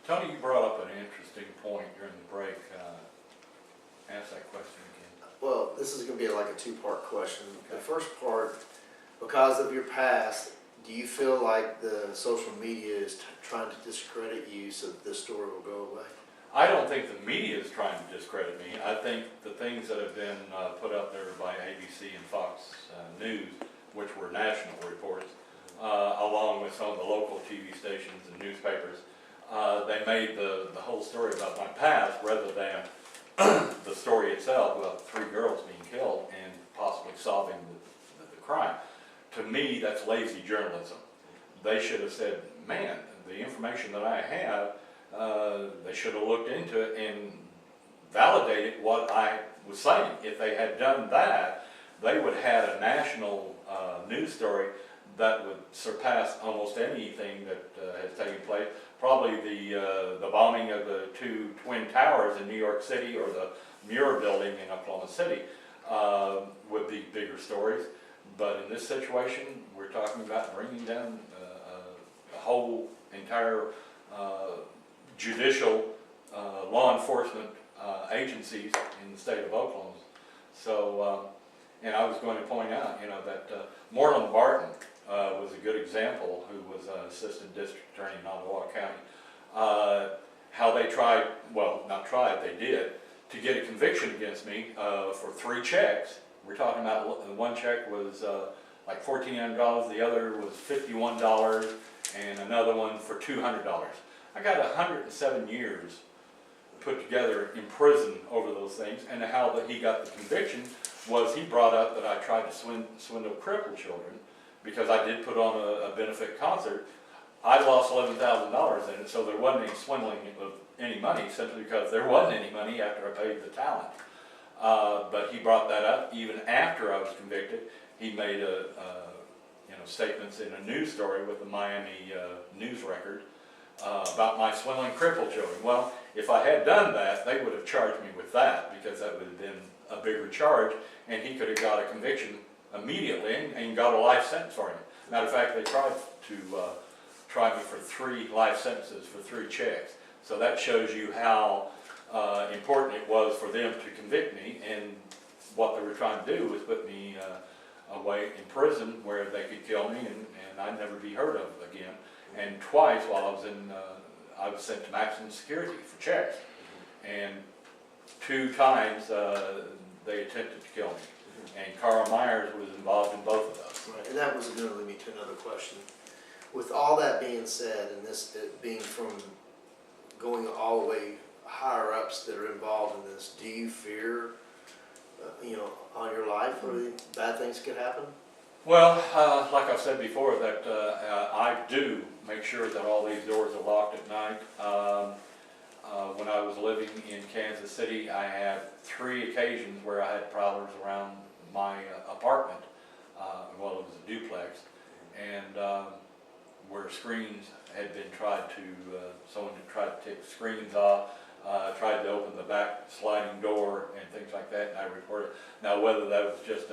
Tony, you brought up an interesting point during the break. Ask that question again. Well, this is gonna be like a two-part question. The Okay. first part, because of your past, do you feel like the social media is trying to discredit you so that this story will go away? I don't think the media is trying to discredit me. I think the things that have been put up there by ABC and Fox News, which were national reports, along with some of the local TV stations and newspapers, they made the whole story about my past rather than the story itself about 3 girls being killed and possibly solving the crime. To me, that's lazy journalism. They should have said, man, the information that I have, they should have looked into it and validated what I was saying. If they had done that, they would have had a national news story that would surpass almost anything that has taken place. Probably the bombing of the 2 Twin Towers in New York City or the Muir building in Oklahoma City would be bigger stories. But in this situation, we're talking about bringing down a whole entire judicial law enforcement agencies in the state of Oklahoma. So, and I was going to point out, that Moreland Barton was a good example, who was an assistant district attorney in Ottawa County. How they tried, well, not tried, they did, to get a conviction against me for 3 checks. We're talking about one check was like $1,400, the other was $51, and another one for $200. I got 107 years put together in prison over those things, and how that he got the conviction was he brought up that I tried to swindle crippled children because I did put on a benefit concert. I lost $11,000 in it, so there wasn't any swindling of any money, simply because there wasn't any money after I paid the talent. But he brought that up even after I was convicted. He made statements in a news story with the Miami News Record about my swindling crippled children. Well, if I had done that, they would have charged me with that, because that would have been a bigger charge, and he could have got a conviction immediately and got a life sentence for him. Matter of fact, they tried to try me for 3 life sentences for 3 checks. So that shows you how important it was for them to convict me, and what they were trying to do was put me away in prison where they could kill me and I'd never be heard of again. And twice while I was I was sent to maximum security for checks, and 2 times they attempted to kill me. And Carl Myers was involved in both of those. Right, and that was going to lead me to another question. With all that being said, and this being from going all the way higher ups that are involved in this, do you fear, on your life, or bad things could happen? Well, like I said before, that I do make sure that all these doors are locked at night. When I was living in Kansas City, I had 3 occasions where I had prowlers around my apartment. Well, it was a duplex, and where screens had been someone had tried to take the screens off, tried to open the back sliding door and things like that, and I reported. Now, whether that was just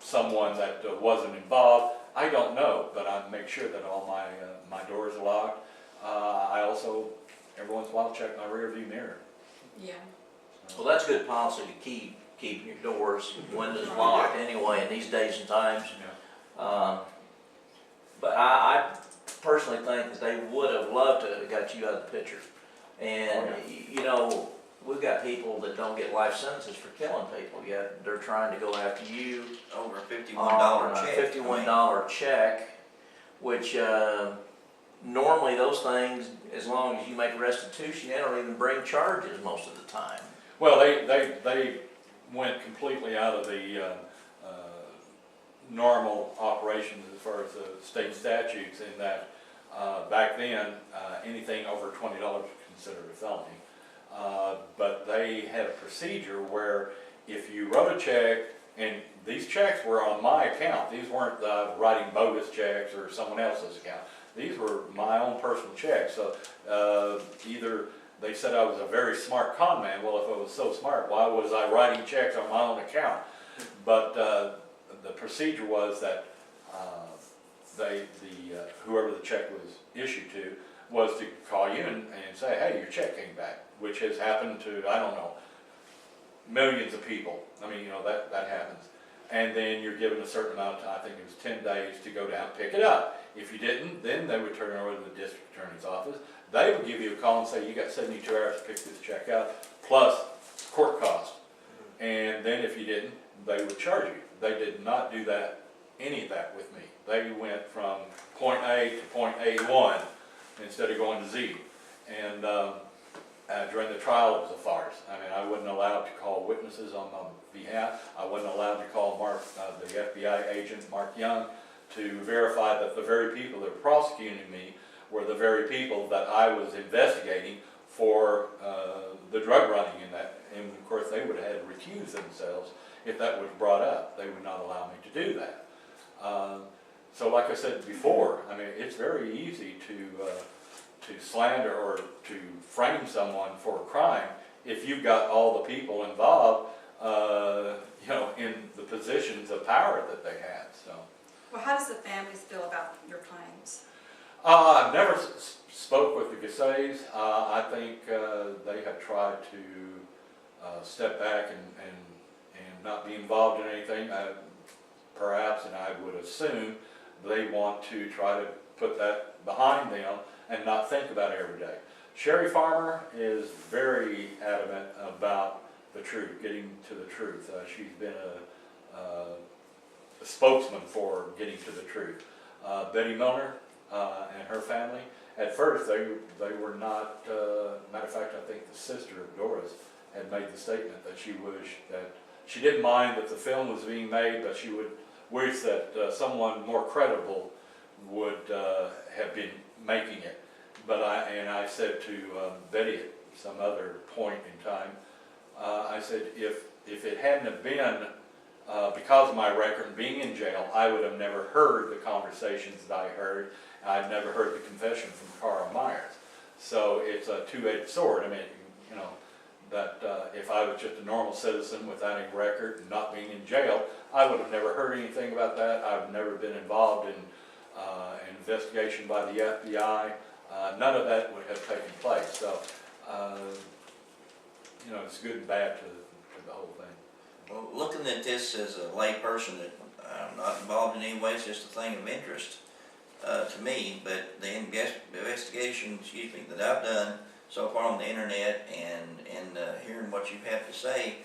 someone that wasn't involved, I don't know, but I make sure that all my doors are locked. I also, every once in a while, check my rear view mirror. Yeah. Well, that's good policy to keep your doors, windows locked anyway in these days and times. Yeah. But I personally think that they would have loved to have got you out of the picture. And, we've got people that don't get life sentences for killing people, yet they're trying to go after you. Over a $51 on a check. $51 check, which normally those things, as long as you make restitution, they don't even bring charges most of the time. Well, they went completely out of the normal operations as far as the state statutes, in that back then anything over $20 was considered a felony. But they had a procedure where if you wrote a check, and these checks were on my account, these weren't writing bogus checks or someone else's account. These were my own personal checks. So either they said I was a very smart con man. Well, if I was so smart, why was I writing checks on my own account? But the procedure was that whoever the check was issued to was to call you and say, hey, your check came back, which has happened to, I don't know, millions of people. I mean, that happens. And then you're given a certain amount of time, I think it was 10 days to go down and pick it up. If you didn't, then they would turn it over to the district attorney's office. They would give you a call and say, you got 72 hours to pick this check up, plus court cost. And then if you didn't, they would charge you. They did not do that, any of that with me. They went from point A to point A1 instead of going to Z. And during the trial, it was a farce. I mean, I wasn't allowed to call witnesses on my behalf. I wasn't allowed to call the FBI agent, Mark Young, to verify that the very people that were prosecuting me were the very people that I was investigating for the drug running in that. And of course, they would have had to recuse themselves if that was brought up. They would not allow me to do that. So like I said before, I mean, it's very easy to slander or to frame someone for a crime if you've got all the people involved, in the positions of power that they had. So. Well, how does the families feel about your claims? I've never spoke with the Gaseys. I think they have tried to step back and not be involved in anything. Perhaps, and I would assume, they want to try to put that behind them and not think about it every day. Sherry Farmer is very adamant about the truth, getting to the truth. She's been a spokesman for getting to the truth. Betty Milner and her family, at first they were not, matter of fact, I think the sister of Doris had made the statement that she wished that, she didn't mind that the film was being made, but she would wish that someone more credible would have been making it. But I said to Betty at some other point in time, I said, if it hadn't have been because of my record and being in jail, I would have never heard the conversations that I heard. I'd never heard the confession from Carl Myers. So it's a two-edged sword. I mean, that if I was just a normal citizen without any record and not being in jail, I would have never heard anything about that. I've never been involved in an investigation by the FBI. None of that would have taken place. So, it's good and bad to the whole thing. Well, looking at this as a lay person that I'm not involved in any way, it's just a thing of interest to me, but the investigation, that I've done so far on the internet and hearing what you have to say,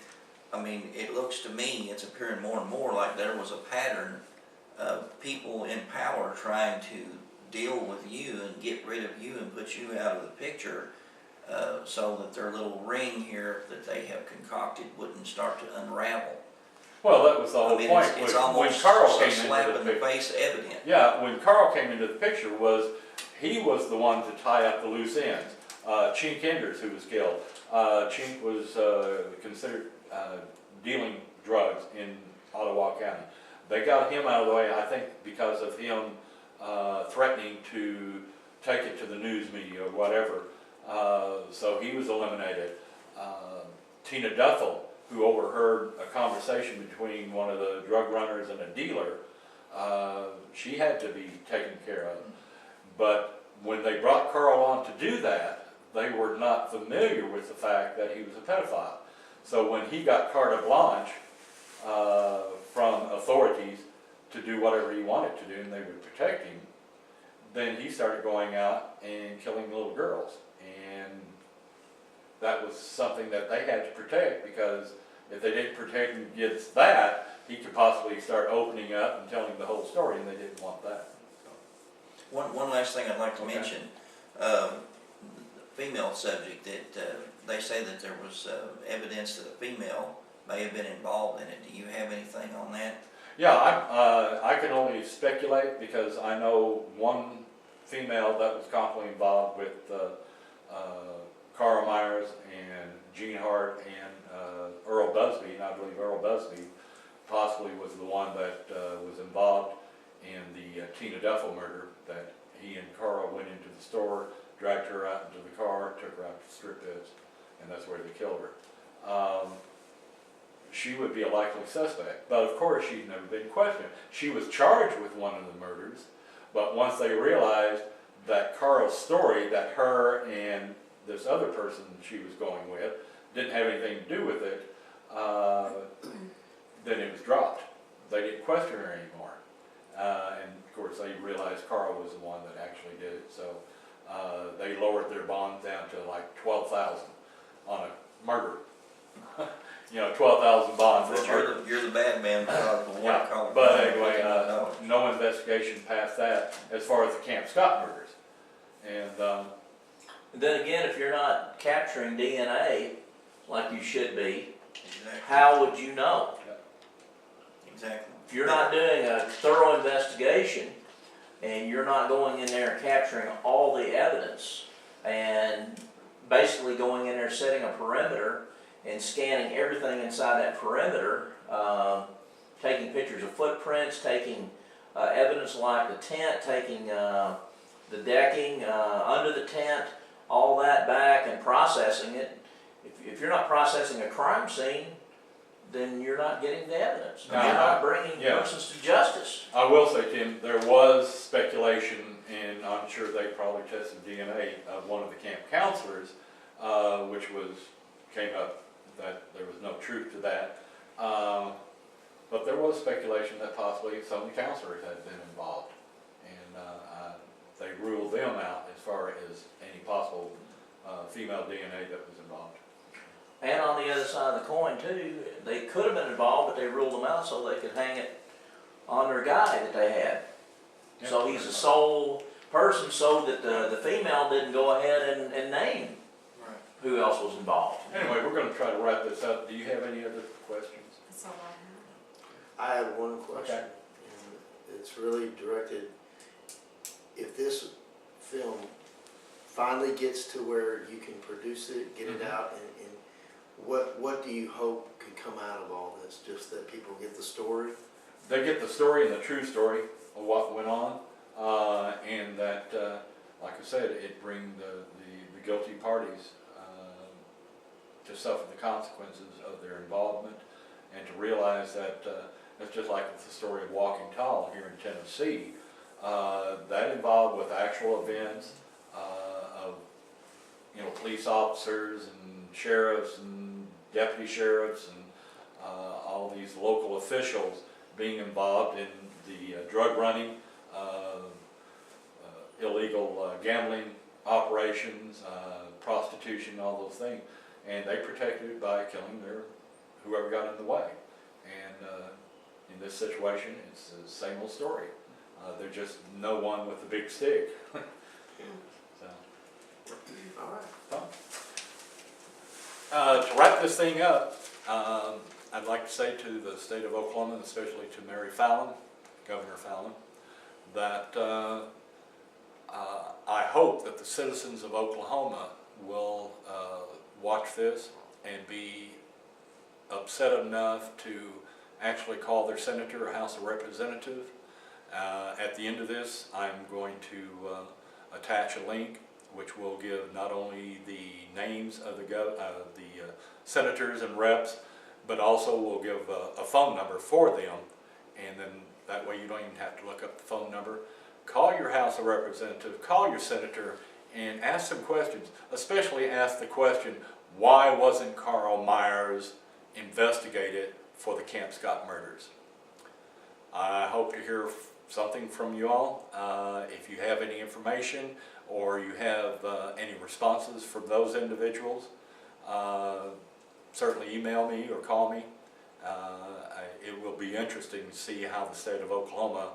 I mean, it looks to me, it's appearing more and more like there was a pattern of people in power trying to deal with you and get rid of you and put you out of the picture so that their little ring here that they have concocted wouldn't start to unravel. Well, that was the whole point. It's when almost Carl a came slap into in the the picture. face evident. Yeah, when Carl came into the picture, he was the one to tie up the loose ends. Chink Enders, who was killed. Chink was considered dealing drugs in Ottawa County. They got him out of the way, I think, because of him threatening to take it to the news media or whatever. So he was eliminated. Tina Duffel, who overheard a conversation between one of the drug runners and a dealer, she had to be taken care of. But when they brought Carl on to do that, they were not familiar with the fact that he was a pedophile. So when he got carte blanche from authorities to do whatever he wanted to do and they would protect him, then he started going out and killing little girls. And that was something that they had to protect, because if they didn't protect him against that, he could possibly start opening up and telling the whole story, and they didn't want that. One last thing I'd like to Okay. mention, female subject, that they say that there was evidence that a female may have been involved in it. Do you have anything on that? Yeah, I can only speculate, because I know one female that was constantly involved with Carl Myers and Gene Hart and Earl Busby, and I believe Earl Busby possibly was the one that was involved in the Tina Duffel murder, that he and Carl went into the store, dragged her out into the car, took her out to strip pits, and that's where they killed her. She would be a likely suspect, but of course she's never been questioned. She was charged with one of the murders, But once they realized that Carl's story, that her and this other person she was going with didn't have anything to do with it, then it was dropped. They didn't question her anymore. And of course, they realized Carl was the one that actually did it, so they lowered their bond down to like 12,000 on a murder. You know, 12,000 bond for a But murder. you're the bad man because of the Yeah, white collar. but anyway, no investigation past that as far as the Camp Scott murders. And Then again, if you're not capturing DNA like you should be, Exactly. how would you know? Exactly. If you're not doing a thorough investigation and you're not going in there and capturing all the evidence and basically going in there, setting a perimeter and scanning everything inside that perimeter, taking pictures of footprints, taking evidence like the tent, taking the decking under the tent, all that back and processing it. If you're not processing a crime scene, then you're not getting the evidence. No, You're not bringing yeah. persons to justice. I will say, Tim, there was speculation, and I'm sure they probably tested DNA of one of the camp counselors, which came up that there was no truth to that. But there was speculation that possibly some of the counselors had been involved, and they ruled them out as far as any possible female DNA that was involved. And on the other side of the coin too, they could have been involved, but they ruled them out so they could hang it on their guy that they had. So he's a sole person so that the female didn't go ahead and name Right. who else was involved. Anyway, we're going to try to wrap this up. Do you have any other questions? That's all I have. I have one question, Okay. and it's really directed, if this film finally gets to where you can produce it, get it Mhm. out, and what do you hope could come out of all this? Just that people get the story? They get the story and the true story of what went on, and that, like I said, it bring the guilty parties to suffer the consequences of their involvement, and to realize that it's just like with the story of Walking Tall here in Tennessee. That involved with actual events of police officers and sheriffs and deputy sheriffs and all these local officials being involved in the drug running, illegal gambling operations, prostitution, all those things. And they protected it by killing whoever got in the way. And in this situation, it's the same old story. There's just no one with a big stick. So. All right. To wrap this thing up, I'd like to say to the state of Oklahoma, and especially to Mary Fallin, Governor Fallin, that I hope that the citizens of Oklahoma will watch this and be upset enough to actually call their senator or House of Representatives. At the end of this, I'm going to attach a link which will give not only the names of the senators and reps, but also will give a phone number for them, and then that way you don't even have to look up the phone number. Call your House of Representatives, call your senator, and ask some questions, especially ask the question, why wasn't Carl Myers investigated for the Camp Scott murders? I hope to hear something from you all. If you have any information or you have any responses from those individuals, certainly email me or call me. It will be interesting to see how the state of Oklahoma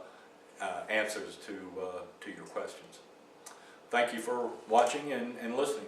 answers to your questions. Thank you for watching and listening.